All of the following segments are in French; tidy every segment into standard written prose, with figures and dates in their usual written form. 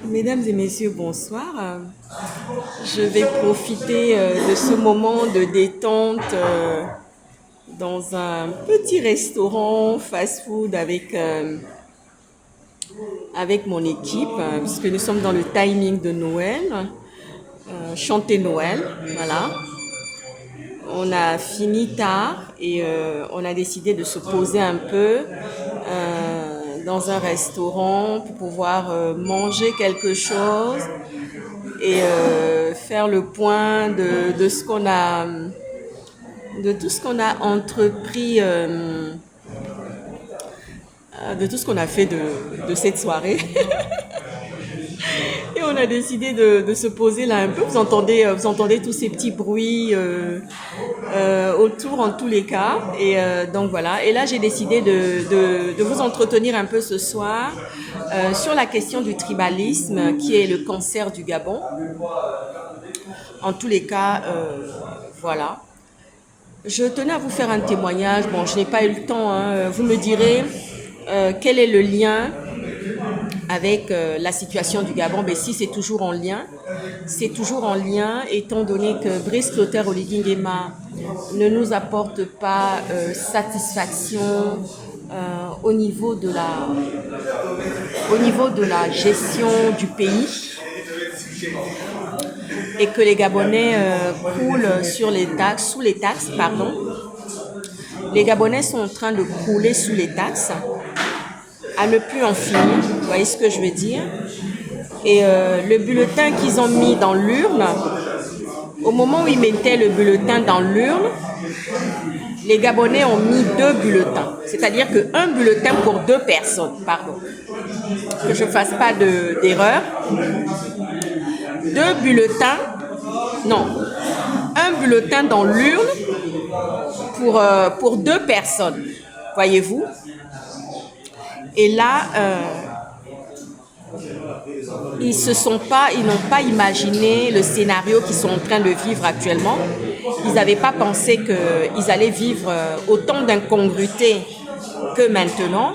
Mesdames et messieurs, bonsoir. Je vais profiter de ce moment de détente dans un petit restaurant fast-food avec mon équipe, puisque nous sommes dans le timing de Noël, chanter Noël, voilà. On a fini tard et on a décidé de se poser un peu dans un restaurant pour pouvoir manger quelque chose et faire le point de ce qu'on a, de tout ce qu'on a entrepris, de tout ce qu'on a fait de cette soirée. Et on a décidé de se poser là un peu. Vous entendez tous ces petits bruits autour en tous les cas. Et donc voilà. Et là, j'ai décidé de vous entretenir un peu ce soir sur la question du tribalisme, qui est le cancer du Gabon. En tous les cas, voilà. Je tenais à vous faire un témoignage. Bon, je n'ai pas eu le temps, hein. Vous me direz quel est le lien avec la situation du Gabon. Mais si c'est toujours en lien, c'est toujours en lien, étant donné que Brice Clotaire Oligui Nguema ne nous apporte pas satisfaction au niveau de la gestion du pays, et que les Gabonais coulent sous les taxes, pardon. Les Gabonais sont en train de couler sous les taxes, à ne plus en finir, vous voyez ce que je veux dire. Et le bulletin qu'ils ont mis dans l'urne, au moment où ils mettaient le bulletin dans l'urne, les Gabonais ont mis 2 bulletins. C'est-à-dire qu'un bulletin pour 2 personnes, pardon. Que je ne fasse pas d'erreur. 2 bulletins, non, un bulletin dans l'urne pour 2 personnes, voyez-vous. Et là, ils n'ont pas imaginé le scénario qu'ils sont en train de vivre actuellement. Ils n'avaient pas pensé qu'ils allaient vivre autant d'incongruités que maintenant.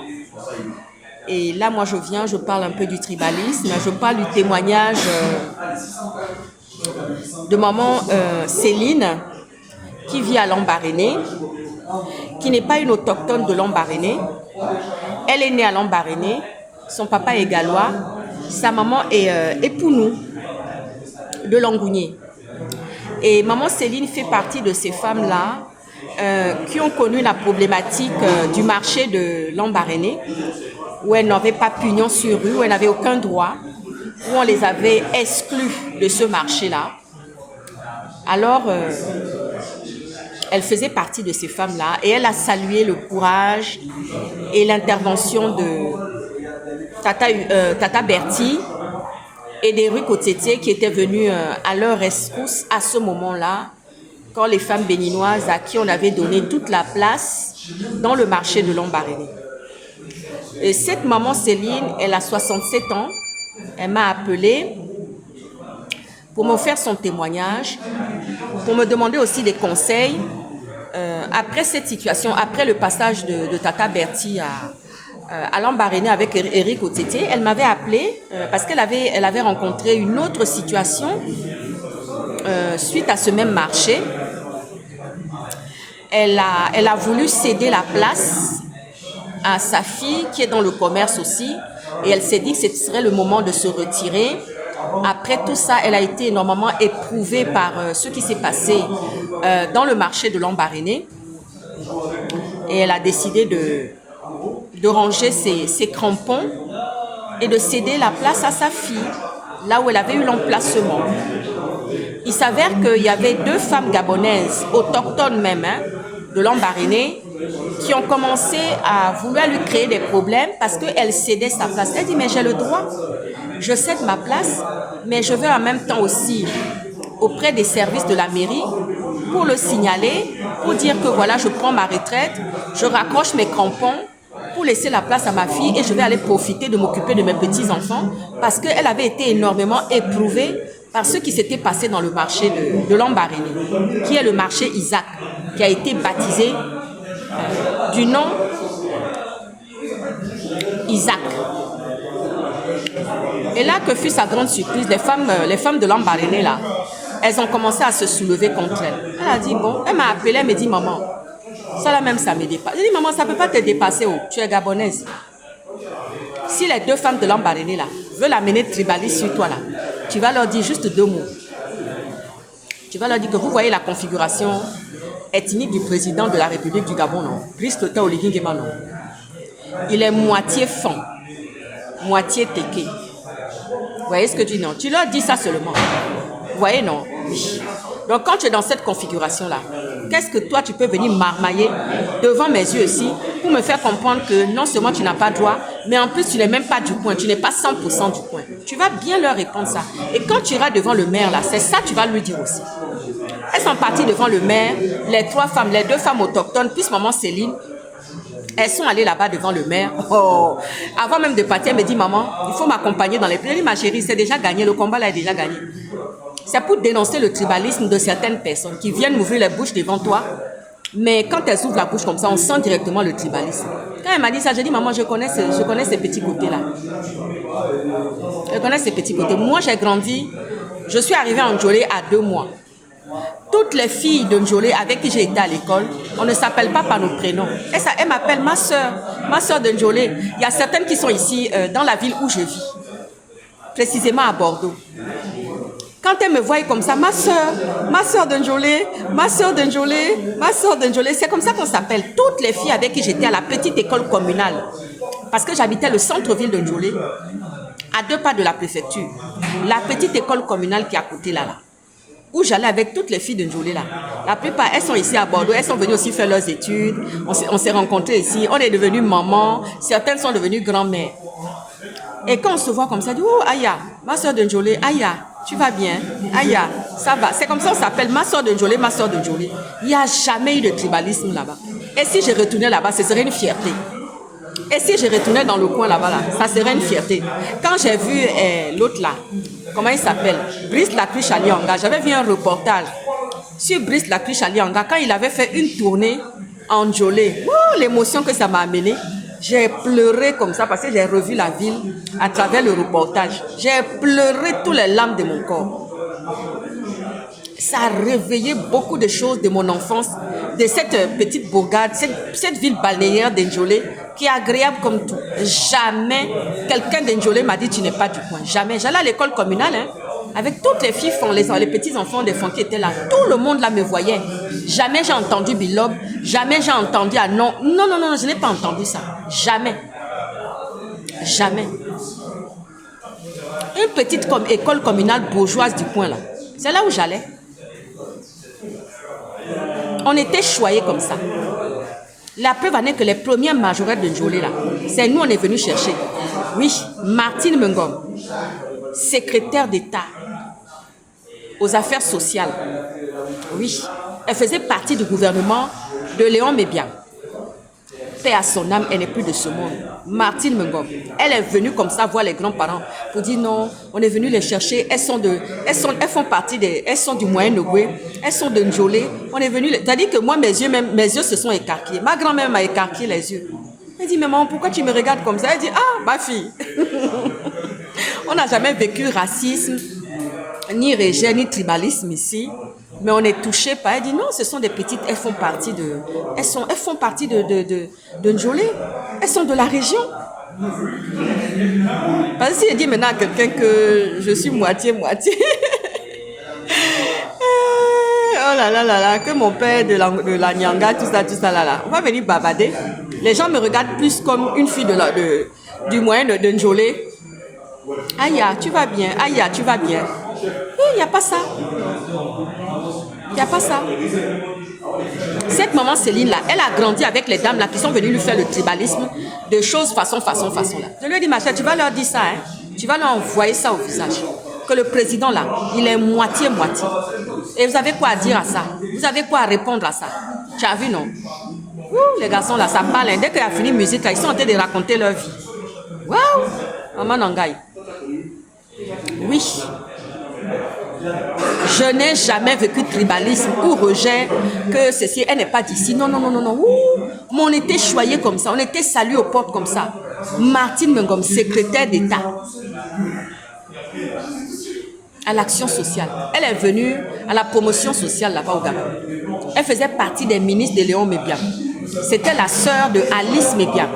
Et là, moi, je parle un peu du tribalisme, je parle du témoignage de maman Céline, qui vit à Lambaréné, qui n'est pas une autochtone de Lambaréné. Elle est née à Lambaréné, son papa est gallois, sa maman est Pounou, de Langounier. Et maman Céline fait partie de ces femmes-là qui ont connu la problématique du marché de Lambaréné, où elles n'avaient pas pignon sur rue, où elles n'avaient aucun droit, où on les avait exclus de ce marché-là. Alors, elle faisait partie de ces femmes-là et elle a salué le courage et l'intervention de Tata Bertie et d'Eric Otete qui étaient venus à leur rescousse à ce moment-là, quand les femmes béninoises à qui on avait donné toute la place dans le marché de Lambaréné. Et cette maman Céline, elle a 67 ans, elle m'a appelée pour me faire son témoignage, pour me demander aussi des conseils. Après cette situation, après le passage de Tata Bertie à Lambaréné avec Eric Otete, elle m'avait appelé parce qu'elle avait rencontré une autre situation suite à ce même marché. Elle a voulu céder la place à sa fille qui est dans le commerce aussi, et elle s'est dit que ce serait le moment de se retirer. Après tout ça, elle a été énormément éprouvée par ce qui s'est passé dans le marché de Lambaréné, et elle a décidé de ranger ses crampons et de céder la place à sa fille, là où elle avait eu l'emplacement. Il s'avère qu'il y avait 2 femmes gabonaises, autochtones même, de Lambaréné, qui ont commencé à vouloir lui créer des problèmes parce qu'elle cédait sa place. Elle dit, mais j'ai le droit, je cède ma place, mais je vais en même temps aussi auprès des services de la mairie pour le signaler, pour dire que voilà, je prends ma retraite, je raccroche mes crampons pour laisser la place à ma fille et je vais aller profiter de m'occuper de mes petits-enfants parce qu'elle avait été énormément éprouvée par ce qui s'était passé dans le marché de Lambaréné, qui est le marché Isaac, qui a été baptisé du nom Isaac. Et là que fut sa grande surprise, les femmes de l'Ambaréné là, elles ont commencé à se soulever contre elle. Elle a dit, bon, elle m'a appelé, elle me dit, maman, ça là même, ça me dépasse. J'ai dit, maman, ça ne peut pas te dépasser, oh, tu es gabonaise. Si les deux femmes de l'Ambaréné là veulent amener tribaliste sur toi là, tu vas leur dire juste 2 mots. Tu vas leur dire que vous voyez la configuration ethnique du président de la République du Gabon, non? Brice Clotaire Oligui Nguema, non? Il est moitié fan, moitié téké. Vous voyez ce que je dis, non? Tu leur dis ça seulement. Vous voyez, non? Oui. Donc, quand tu es dans cette configuration-là, qu'est-ce que toi, tu peux venir marmailler devant mes yeux aussi pour me faire comprendre que non seulement tu n'as pas droit, mais en plus, tu n'es même pas du coin, tu n'es pas 100% du coin. Tu vas bien leur répondre ça. Et quand tu iras devant le maire, là, c'est ça que tu vas lui dire aussi. Elles sont parties devant le maire, les 3 femmes, les 2 femmes autochtones, plus maman Céline. Elles sont allées là-bas devant le maire. Oh. Avant même de partir, elle me dit, maman, il faut m'accompagner dans les prix. Je dis, ma chérie, c'est déjà gagné, le combat là est déjà gagné. C'est pour dénoncer le tribalisme de certaines personnes qui viennent m'ouvrir les bouches devant toi. Mais quand elles ouvrent la bouche comme ça, on sent directement le tribalisme. Quand elle m'a dit ça, j'ai dit, maman, je connais ces petits côtés-là. Je connais ces petits côtés. Moi, j'ai grandi, je suis arrivée à Ndjolé à 2 mois. Toutes les filles de Ndjolé avec qui j'ai été à l'école, on ne s'appelle pas par nos prénoms. Et ça, elle m'appelle ma soeur de Ndjolé. Il y a certaines qui sont ici, dans la ville où je vis, précisément à Bordeaux. Quand elle me voit comme ça, ma soeur de Ndjolé, ma soeur de Ndjolé, ma soeur de Ndjolé, c'est comme ça qu'on s'appelle. Toutes les filles avec qui j'étais à la petite école communale, parce que j'habitais le centre-ville de Ndjolé, à 2 pas de la préfecture. La petite école communale qui est à côté là, où j'allais avec toutes les filles de Ndjolé là. La plupart, elles sont ici à Bordeaux, elles sont venues aussi faire leurs études. On s'est rencontrés ici, on est devenues mamans, certaines sont devenues grand-mères. Et quand on se voit comme ça, on dit, oh Aya, ma soeur de Ndjolé, Aya, tu vas bien? Aya, ça va. C'est comme ça qu'on s'appelle ma soeur de Ndjolé, ma soeur de Ndjolé. Il n'y a jamais eu de tribalisme là-bas. Et si je retournais là-bas, ce serait une fierté. Et si je retournais dans le coin là-bas, là, ça serait une fierté. Quand j'ai vu l'autre là, comment il s'appelle? Brice Lacruche Alianga, j'avais vu un reportage sur Brice Lacruche Alianga quand il avait fait une tournée en Ndjolé. Oh, l'émotion que ça m'a amené. J'ai pleuré comme ça parce que j'ai revu la ville à travers le reportage. J'ai pleuré tous les larmes de mon corps. Ça a réveillé beaucoup de choses de mon enfance, de cette petite bourgade, cette ville balnéaire d'Ndjolé qui est agréable comme tout. Jamais quelqu'un d'Ndjolé m'a dit tu n'es pas du coin. Jamais. J'allais à l'école communale, hein, avec toutes les filles, les petits enfants des fonds qui étaient là. Tout le monde là me voyait. Jamais j'ai entendu Bilob, jamais j'ai entendu ah non. Non, non, non, je n'ai pas entendu ça. Jamais. Jamais. Une petite école communale bourgeoise du coin là. C'est là où j'allais. On était choyés comme ça. La preuve en est que les premières majorettes de Ndjolé là, c'est nous on est venu chercher. Oui, Martine Mengom, secrétaire d'État aux affaires sociales. Oui, elle faisait partie du gouvernement de Léon Mébiang. Paix à son âme, elle n'est plus de ce monde. Martine Mengom, elle est venue comme ça voir les grands-parents pour dire non, on est venu les chercher, elles sont du Moyen-Nogoué, elles sont de Ndjolé, on est venu, c'est-à-dire que moi mes yeux se sont écarquillés, ma grand-mère m'a écarquillé les yeux. Elle dit mais maman, pourquoi tu me regardes comme ça? Elle dit ah ma fille, on n'a jamais vécu racisme, ni rejet, ni tribalisme ici. Mais on est touché par. Elle dit non, ce sont des petites. Elles font partie de Ndjolé. Elles sont de la région. Parce que si elle dit maintenant à quelqu'un que je suis moitié-moitié. Oh là là là là, que mon père de la Nyanga, tout ça là là. On va venir babader. Les gens me regardent plus comme une fille du moyen de Ndjolé. Aya, tu vas bien. Aya, tu vas bien. Il n'y a pas ça. Il n'y a pas ça. Cette maman Céline là, elle a grandi avec les dames là qui sont venues lui faire le tribalisme de choses façon là. Je lui ai dit ma chère, tu vas leur dire ça, hein. Tu vas leur envoyer ça au visage. Que le président là, il est moitié-moitié. Et vous avez quoi à dire à ça? Vous avez quoi à répondre à ça? Tu as vu non? Ouh, les garçons là, ça parle. Hein. Dès qu'il a fini la musique là, ils sont en train de raconter leur vie. Waouh! Maman Nangaï. Oui. Je n'ai jamais vécu de tribalisme ou rejet que ceci, elle n'est pas d'ici. Non, non, non, non, non. Ouh, mais on était choyés comme ça, on était salués aux portes comme ça. Martine Mengom, secrétaire d'État. à l'action sociale. Elle est venue à la promotion sociale là-bas au Gabon. Elle faisait partie des ministres de Léon Mébiam. C'était la sœur de Alice Mébiam,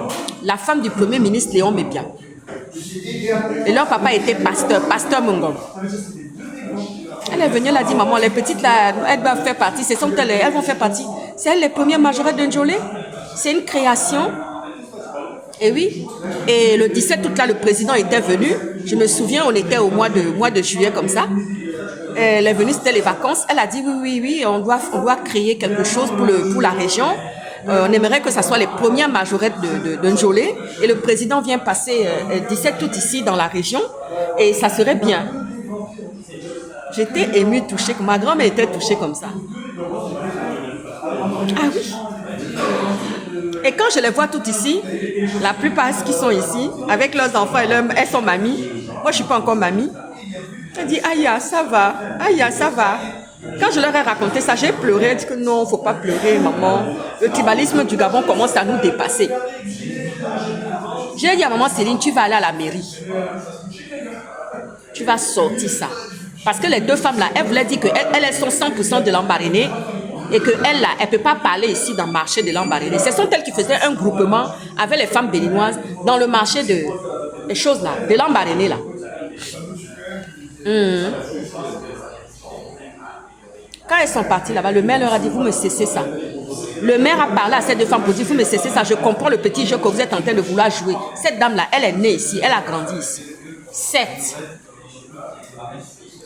la femme du premier ministre Léon Mébiam. Et leur papa était pasteur Mongol. Elle est venue, elle a dit, maman, les petites là, elles doivent faire partie, elles vont faire partie. C'est elles les premières majorettes d'un Njolé. C'est une création. Et oui, et le 17 août là, le président était venu. Je me souviens, on était au mois de juillet comme ça. Elle est venue, c'était les vacances. Elle a dit oui, on doit créer quelque chose pour la région. On aimerait que ce soit les premières majorettes de Njolé. Et le président vient passer 17 août ici dans la région. Et ça serait bien. J'étais émue, touchée. Ma grand-mère était touchée comme ça. Ah oui. Et quand je les vois toutes ici, la plupart qui sont ici, avec leurs enfants, elles sont mamies. Moi, je ne suis pas encore mamie. Elle dit, Aya, ça va. Aya, ça va. Quand je leur ai raconté ça, j'ai pleuré. Elle dit que non, il ne faut pas pleurer, maman. Le tribalisme du Gabon commence à nous dépasser. J'ai dit à maman Céline, tu vas aller à la mairie. Tu vas sortir ça. Parce que les deux femmes là, elles voulaient dire qu'elles sont 100% de l'Ambariné. Et qu'elle, là, elle ne peut pas parler ici dans le marché de l'Ambariné. Ce sont elles qui faisaient un groupement avec les femmes béninoises dans le marché des choses là, de l'Ambariné là. Quand elles sont parties là-bas, le maire leur a dit, vous me cessez ça. Le maire a parlé à ces deux femmes pour dire, vous me cessez ça, je comprends le petit jeu que vous êtes en train de vouloir jouer. Cette dame là, elle est née ici, elle a grandi ici. 7.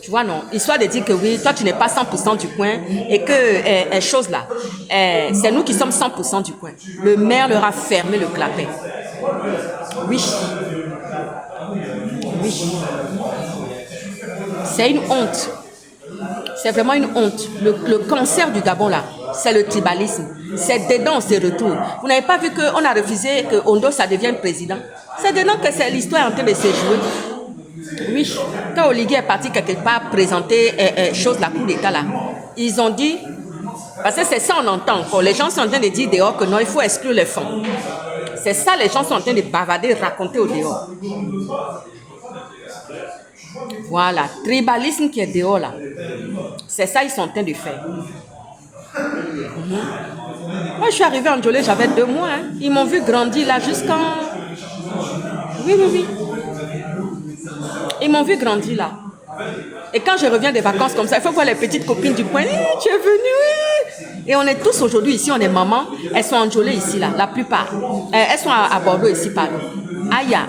Tu vois, non, histoire de dire que oui, toi tu n'es pas 100% du coin et que chose là, c'est nous qui sommes 100% du coin. Le maire leur a fermé le clapet. Oui. Oui. C'est une honte. C'est vraiment une honte. Le cancer du Gabon là, c'est le tribalisme. C'est dedans on se retrouve. Vous n'avez pas vu qu'on a refusé que Ondo ça devienne président? C'est dedans que l'histoire est en train de se jouer. Oui, quand Oligui est parti quelque part présenter la coup d'État là, ils ont dit, parce que c'est ça on entend encore, les gens sont en train de dire dehors que non, il faut exclure les fonds. C'est ça les gens sont en train de bavader, raconter au dehors. Voilà, tribalisme qui est dehors là, c'est ça ils sont en train de faire. Moi je suis arrivée en Njolé, j'avais 2 mois, hein. Ils m'ont vu grandir là jusqu'en... Oui. Ils m'ont vu grandir là. Et quand je reviens des vacances comme ça, il faut voir les petites copines du coin. Tu es venue, oui. Et on est tous aujourd'hui ici, on est mamans. Elles sont en Njolé ici, là, la plupart. Elles sont à Bordeaux ici, pardon. Aya.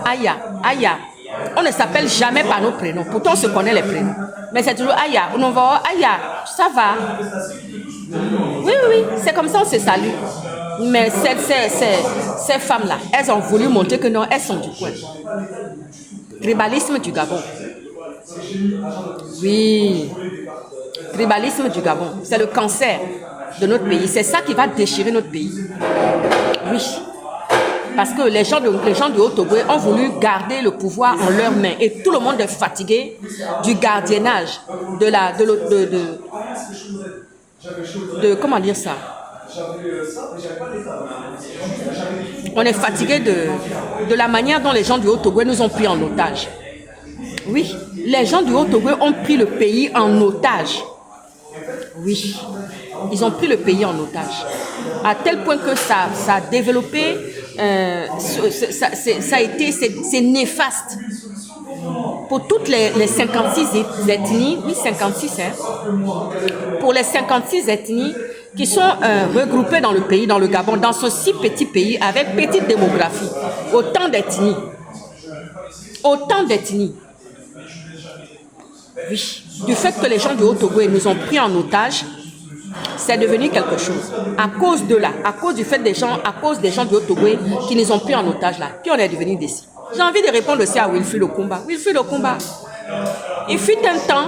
On ne s'appelle jamais par nos prénoms. Pourtant, on se connaît les prénoms. Mais c'est toujours Aya. On va Aya, ça va. Oui, c'est comme ça on se salue. Mais ces femmes-là, elles ont voulu montrer que non, elles sont du coin. Tribalisme du Gabon. Oui. Tribalisme du Gabon. C'est le cancer de notre pays. C'est ça qui va déchirer notre pays. Oui. Parce que les gens du Haut-Togo ont voulu garder le pouvoir en leurs mains. Et tout le monde est fatigué du gardiennage, comment dire ça? On est fatigué de la manière dont les gens du Haut-Togo nous ont pris en otage. Oui, les gens du Haut-Togo ont pris le pays en otage. Oui, ils ont pris le pays en otage. À tel point que ça a développé, c'est néfaste. Pour toutes les 56 ethnies, oui 56, hein, pour les 56 ethnies qui sont regroupées dans le pays, dans le Gabon, dans ce si petit pays avec petite démographie, autant d'ethnies. Oui, du fait que les gens du Haut-Togo nous ont pris en otage, c'est devenu quelque chose. À cause du fait des gens du Haut-Togo qui nous ont pris en otage là, puis on est devenu décis. J'ai envie de répondre aussi à Wilfried Okumba. Wilfried Okumba, il fut un temps,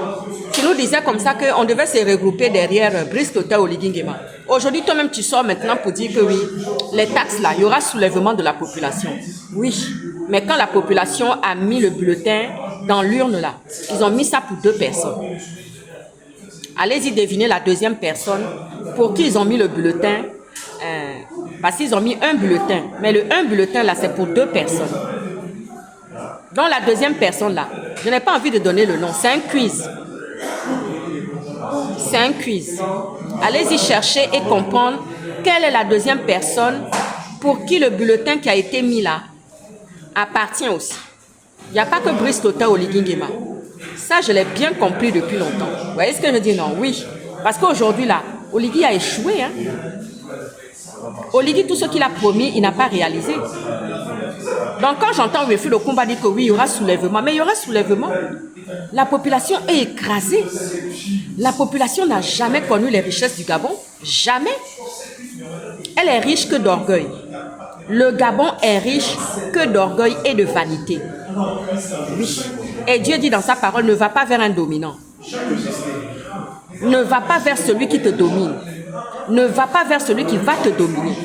tu nous disais comme ça qu'on devait se regrouper derrière Brice Clotaire Oligui Nguema. Aujourd'hui, toi-même, tu sors maintenant pour dire que oui, les taxes là, il y aura soulèvement de la population. Oui, mais quand la population a mis le bulletin dans l'urne là, ils ont mis ça pour 2 personnes. Allez-y deviner la deuxième personne pour qui ils ont mis le bulletin. Parce qu'ils ont mis un bulletin. Mais le un bulletin là, c'est pour 2 personnes. Donc la deuxième personne là, je n'ai pas envie de donner le nom, c'est un quiz. C'est un quiz. Allez-y chercher et comprendre quelle est la deuxième personne pour qui le bulletin qui a été mis là appartient aussi. Il n'y a pas que Brice Lota Oligui Nguema. Ça, je l'ai bien compris depuis longtemps. Vous voyez ce que je dis? Non, oui. Parce qu'aujourd'hui, là, Oligui a échoué. Hein? Oligui, tout ce qu'il a promis, il n'a pas réalisé. Donc, quand j'entends Refus le combat dire que oui, il y aura soulèvement, mais il y aura soulèvement. La population est écrasée. La population n'a jamais connu les richesses du Gabon. Jamais. Elle est riche que d'orgueil. Le Gabon est riche que d'orgueil et de vanité. Oui. Et Dieu dit dans sa parole, ne va pas vers un dominant. Ne va pas vers celui qui te domine. Ne va pas vers celui qui va te dominer.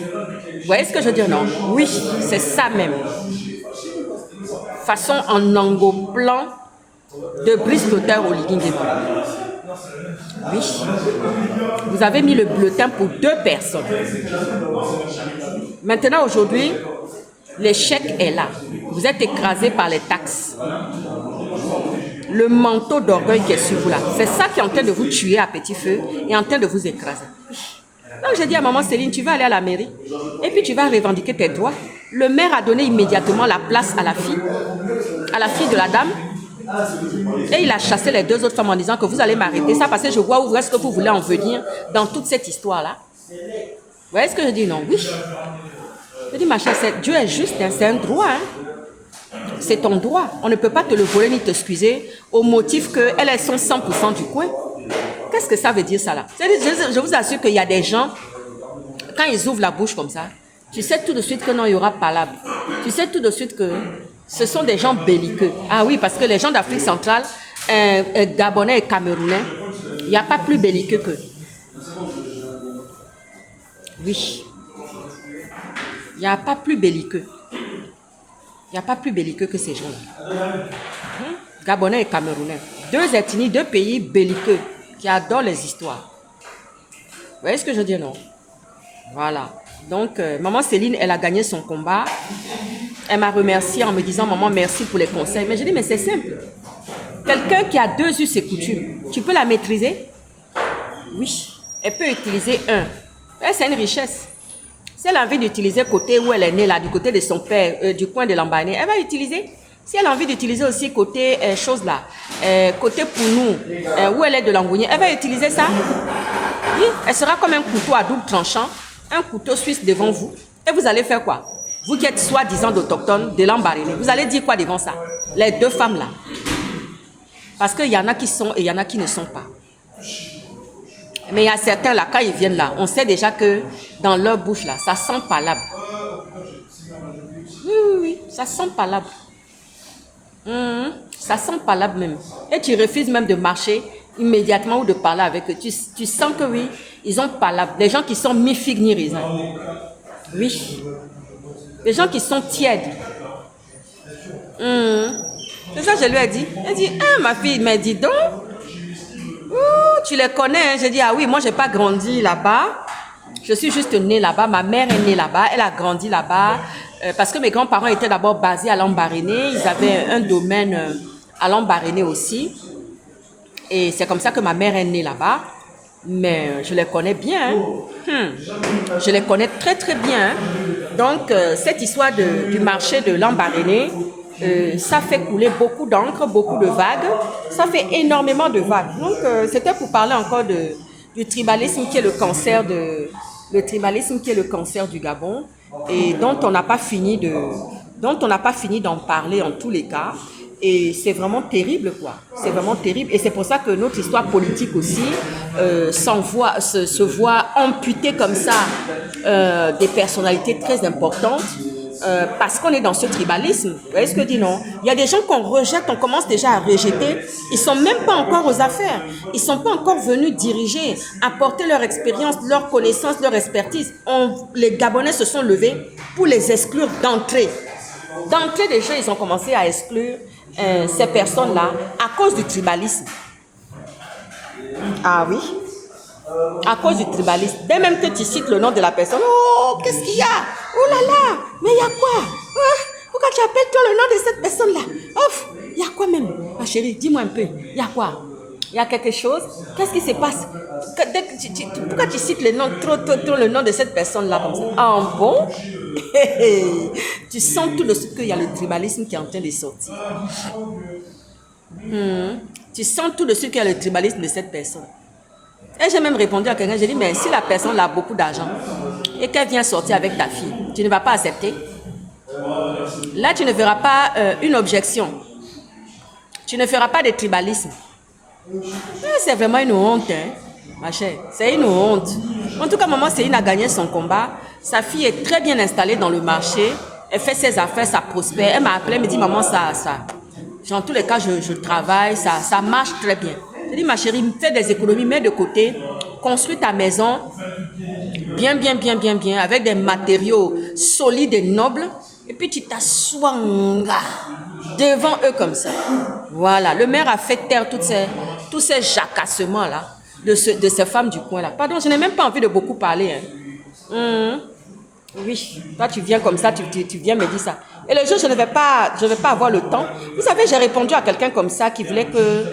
Vous voyez ce que je veux dire? Non? Oui, c'est ça même. Façon en angoplan de Brice Lota Oligui Nguema. Oui. Vous avez mis le bulletin pour 2 personnes. Maintenant, aujourd'hui, l'échec est là. Vous êtes écrasé par les taxes. Le manteau d'orgueil qui est sur vous là, c'est ça qui est en train de vous tuer à petit feu et en train de vous écraser. Donc j'ai dit à maman Céline, tu vas aller à la mairie et puis tu vas revendiquer tes droits. Le maire a donné immédiatement la place à la fille de la dame. Et il a chassé les 2 autres femmes en disant que vous allez m'arrêter ça parce que je vois où est-ce que vous voulez en venir dans toute cette histoire-là. Vous voyez ce que je dis? Non, oui. Je dis, ma chère, Dieu est juste, hein, c'est un droit. Hein. C'est ton droit. On ne peut pas te le voler ni t'excuser au motif qu'elles sont 100% du coin. Qu'est-ce que ça veut dire ça là? Je vous assure qu'il y a des gens, quand ils ouvrent la bouche comme ça, tu sais tout de suite que non, il y aura palabre. Tu sais tout de suite que ce sont des gens belliqueux. Ah oui, parce que les gens d'Afrique centrale, Gabonais et Camerounais, il n'y a pas plus belliqueux qu'eux. Oui. Il n'y a pas plus belliqueux. Il n'y a pas plus belliqueux que ces gens-là. Gabonais et Camerounais. 2 ethnies, 2 pays belliqueux qui adorent les histoires. Vous voyez ce que je veux dire, non? Voilà. Donc, maman Céline, elle a gagné son combat. Elle m'a remercié en me disant, maman, merci pour les conseils. Mais je dis, mais c'est simple. Quelqu'un qui a 2 us et coutumes, tu peux la maîtriser? Oui. Elle peut utiliser un. C'est une richesse. Si elle a envie d'utiliser côté où elle est née, là, du côté de son père, du coin de Lambaréné, elle va utiliser. Si elle a envie d'utiliser aussi côté chose là, côté Pounou, où elle est de Langounier, elle va utiliser ça. Oui, elle sera comme un couteau à double tranchant, un couteau suisse devant vous. Et vous allez faire quoi? Vous qui êtes soi-disant d'autochtones de Lambaréné, vous allez dire quoi devant ça? Les 2 femmes là. Parce qu'il y en a qui sont et il y en a qui ne sont pas. Mais il y a certains là, quand ils viennent là, on sait déjà que dans leur bouche là, ça sent palabre. Oui, ça sent palabre. Ça sent palabre même. Et tu refuses même de marcher immédiatement ou de parler avec eux. Tu sens que oui, ils ont palabre. Des gens qui sont mi figue ni raisin. Oui. Des gens qui sont tièdes. C'est ça que je lui ai dit. Elle dit, ma fille, mais dis donc. Tu les connais, hein? J'ai dit, ah oui, moi, je n'ai pas grandi là-bas. Je suis juste née là-bas. Ma mère est née là-bas. Elle a grandi là-bas. Parce que mes grands-parents étaient d'abord basés à Lambaréné. Ils avaient un domaine à Lambaréné aussi. Et c'est comme ça que ma mère est née là-bas. Mais je les connais bien. Hein? Je les connais très, très bien. Hein? Donc, cette histoire du marché de Lambaréné, ça fait couler beaucoup d'encre, beaucoup de vagues. Ça fait énormément de vagues. Donc, c'était pour parler encore du tribalisme qui est le cancer du Gabon et dont on n'a pas fini d'en parler en tous les cas. Et c'est vraiment terrible, quoi. C'est vraiment terrible. Et c'est pour ça que notre histoire politique aussi se voit amputée comme ça des personnalités très importantes. Parce qu'on est dans ce tribalisme. Vous voyez ce que je dis, non? Il y a des gens qu'on rejette, on commence déjà à rejeter. Ils ne sont même pas encore aux affaires. Ils ne sont pas encore venus diriger, apporter leur expérience, leur connaissance, leur expertise. Les Gabonais se sont levés pour les exclure d'entrée. D'entrée déjà, ils ont commencé à exclure ces personnes-là à cause du tribalisme. Ah oui? À cause du tribalisme. Dès même que tu cites le nom de la personne, oh, qu'est-ce qu'il y a? Oh là là, mais il y a quoi? Pourquoi tu appelles toi le nom de cette personne-là? Oh, il y a quoi même? Ma chérie, dis-moi un peu, il y a quoi? Il y a quelque chose. Qu'est-ce qui se passe? Pourquoi tu cites le nom, trop le nom de cette personne-là comme ça? Ah bon? Tu sens tout de suite qu'il y a le tribalisme qui est en train de sortir. Tu sens tout de suite qu'il y a le tribalisme de cette personne. Et j'ai même répondu à quelqu'un, j'ai dit, mais si la personne a beaucoup d'argent et qu'elle vient sortir avec ta fille, tu ne vas pas accepter? Là, tu ne verras pas une objection. Tu ne feras pas de tribalisme. C'est vraiment une honte, hein, ma chère. C'est une honte. En tout cas, maman Céline a gagné son combat. Sa fille est très bien installée dans le marché. Elle fait ses affaires, ça prospère. Elle m'a appelé, elle me dit, maman, ça. En tous les cas, je travaille, ça marche très bien. Je dis, ma chérie, fais des économies, mets de côté, construis ta maison bien, avec des matériaux solides et nobles. Et puis tu t'assois devant eux comme ça. Voilà, le maire a fait taire tous ces jacassements-là de ces femmes du coin-là. Pardon, je n'ai même pas envie de beaucoup parler. Hein. Oui, toi tu viens comme ça, tu viens me dire ça. Et le jour, je ne vais pas avoir le temps. Vous savez, j'ai répondu à quelqu'un comme ça qui voulait que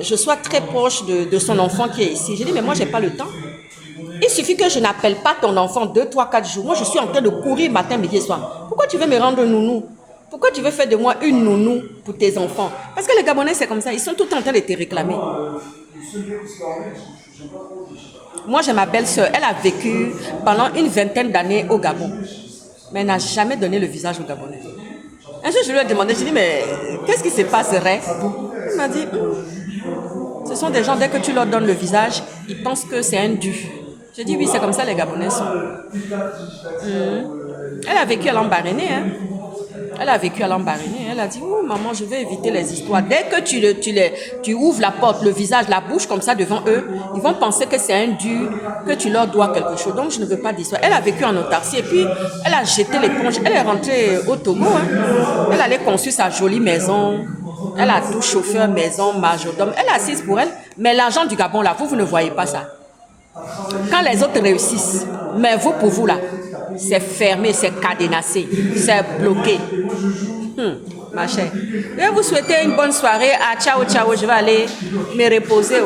je sois très proche de son enfant qui est ici. J'ai dit, mais moi, je n'ai pas le temps. Il suffit que je n'appelle pas ton enfant 2, 3, 4 jours. Moi, je suis en train de courir matin, midi et soir. Pourquoi tu veux me rendre nounou? Pourquoi tu veux faire de moi une nounou pour tes enfants? Parce que les Gabonais, c'est comme ça. Ils sont tout le temps en train de te réclamer. Moi, j'ai ma belle-sœur. Elle a vécu pendant une vingtaine d'années au Gabon. Mais elle n'a jamais donné le visage aux Gabonais. Un jour, je lui ai demandé, je lui ai dit, mais qu'est-ce qui se passerait? Il m'a dit, ce sont des gens, dès que tu leur donnes le visage, ils pensent que c'est un dû. Je dis, oui, c'est comme ça les Gabonais sont. Elle a vécu à l'Ambaréné, hein. Elle a vécu à l'Ambaréné. Elle a dit, oh maman, je vais éviter les histoires. Dès que tu ouvres la porte, le visage, la bouche comme ça devant eux, ils vont penser que c'est un dû, que tu leur dois quelque chose. Donc, je ne veux pas d'histoire. Elle a vécu en autarcie et puis elle a jeté l'éponge. Elle est rentrée au Togo. Hein. Elle allait construire sa jolie maison. Elle a tout chauffeur, maison, majordome. Elle est assise pour elle. Mais l'argent du Gabon, là, vous ne voyez pas ça. Quand les autres réussissent, mais vous, pour vous, là, c'est fermé, c'est cadenassé, c'est bloqué. Ma chère. Je vais vous souhaiter une bonne soirée. Ah, ciao, ciao. Je vais aller me reposer.